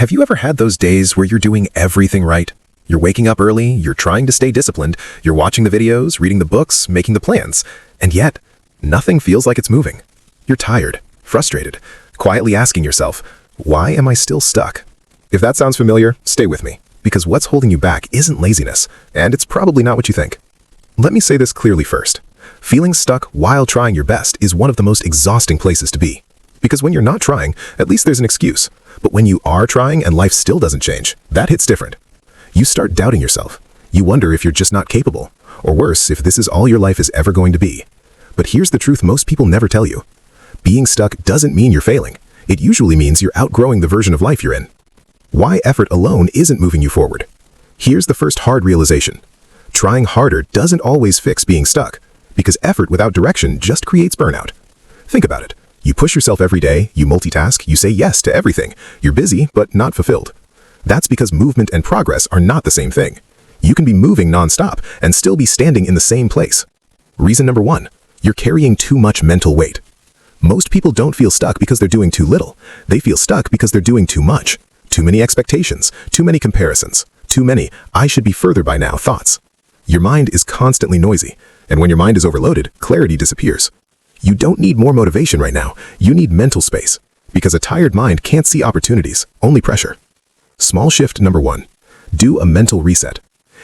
Have you ever had those days where you're doing everything right? You're waking up early, you're trying to stay disciplined, you're watching the videos, reading the books, making the plans, and yet, nothing feels like it's moving. You're tired, frustrated, quietly asking yourself, why am I still stuck? If that sounds familiar, stay with me, because what's holding you back isn't laziness, and it's probably not what you think. Let me say this clearly first. Feeling stuck while trying your best is one of the most exhausting places to be. Because when you're not trying, at least there's an excuse. But when you are trying and life still doesn't change, that hits different. You start doubting yourself. You wonder if you're just not capable, or worse, if this is all your life is ever going to be. But here's the truth most people never tell you. Being stuck doesn't mean you're failing. It usually means you're outgrowing the version of life you're in. Why effort alone isn't moving you forward? Here's the first hard realization. Trying harder doesn't always fix being stuck, because effort without direction just creates burnout. Think about it. You push yourself every day, you multitask, you say yes to everything. You're busy, but not fulfilled. That's because movement and progress are not the same thing. You can be moving nonstop and still be standing in the same place. Reason number 1, you're carrying too much mental weight. Most people don't feel stuck because they're doing too little. They feel stuck because they're doing too much. Too many expectations, too many comparisons, too many "I should be further by now" thoughts. Your mind is constantly noisy, and when your mind is overloaded, clarity disappears. You don't need more motivation right now. You need mental space, because a tired mind can't see opportunities, only pressure. Small shift number 1. Do a mental reset.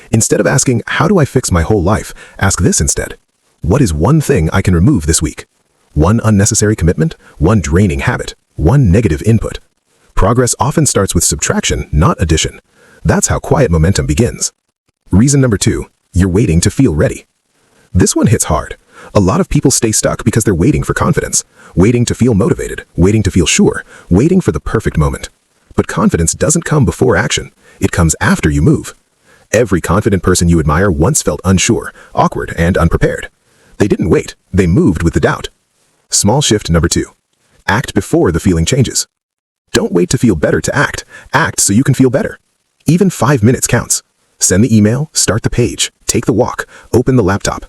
Instead of asking, how do I fix my whole life? Ask this instead. What is one thing I can remove this week? One unnecessary commitment? One draining habit? One negative input? Progress often starts with subtraction, not addition. That's how quiet momentum begins. Reason number 2. You're waiting to feel ready. This one hits hard. A lot of people stay stuck because they're waiting for confidence, waiting to feel motivated, waiting to feel sure, waiting for the perfect moment. But confidence doesn't come before action. It comes after you move. Every confident person you admire once felt unsure, awkward, and unprepared. They didn't wait. They moved with the doubt. Small shift number 2. Act before the feeling changes. Don't wait to feel better to act. Act so you can feel better. Even 5 minutes counts. Send the email, start the page, take the walk, open the laptop.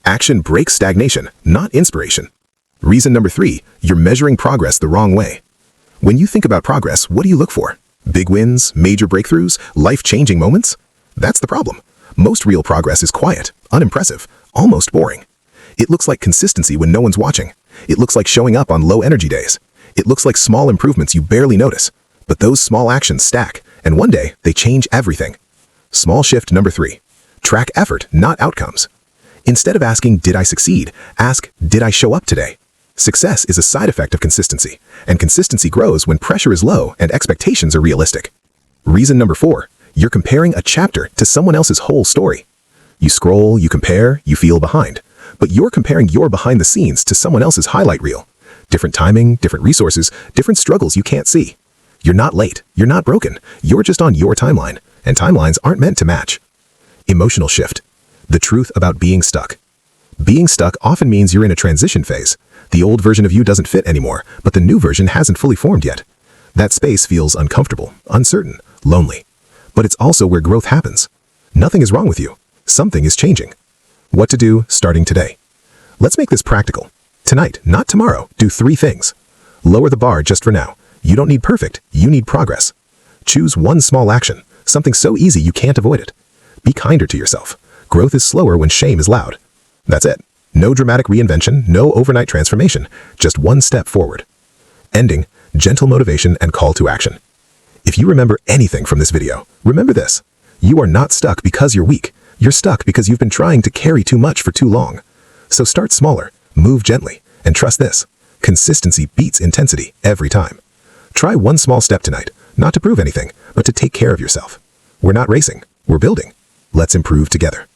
Action breaks stagnation, not inspiration. Reason number 3, you're measuring progress the wrong way. When you think about progress, what do you look for? Big wins, major breakthroughs, life-changing moments? That's the problem. Most real progress is quiet, unimpressive, almost boring. It looks like consistency when no one's watching. It looks like showing up on low-energy days. It looks like small improvements you barely notice. But those small actions stack, and one day they change everything. Small shift number 3. Track effort, not outcomes. Instead of asking, did I succeed? Ask, did I show up today? Success is a side effect of consistency, and consistency grows when pressure is low and expectations are realistic. Reason number 4, you're comparing a chapter to someone else's whole story. You scroll, you compare, you feel behind, but you're comparing your behind the scenes to someone else's highlight reel. Different timing, different resources, different struggles you can't see. You're not late, you're not broken, you're just on your timeline, and timelines aren't meant to match. Emotional shift. The truth about being stuck. Being stuck often means you're in a transition phase. The old version of you doesn't fit anymore, but the new version hasn't fully formed yet. That space feels uncomfortable, uncertain, lonely. But it's also where growth happens. Nothing is wrong with you. Something is changing. What to do starting today? Let's make this practical. Tonight, not tomorrow, do 3 things. Lower the bar just for now. You don't need perfect, you need progress. Choose one small action, something so easy you can't avoid it. Be kinder to yourself. Growth is slower when shame is loud. That's it. No dramatic reinvention, no overnight transformation, just one step forward. Ending, gentle motivation and call to action. If you remember anything from this video, remember this. You are not stuck because you're weak. You're stuck because you've been trying to carry too much for too long. So start smaller, move gently, and trust this. Consistency beats intensity every time. Try one small step tonight, not to prove anything, but to take care of yourself. We're not racing, we're building. Let's improve together.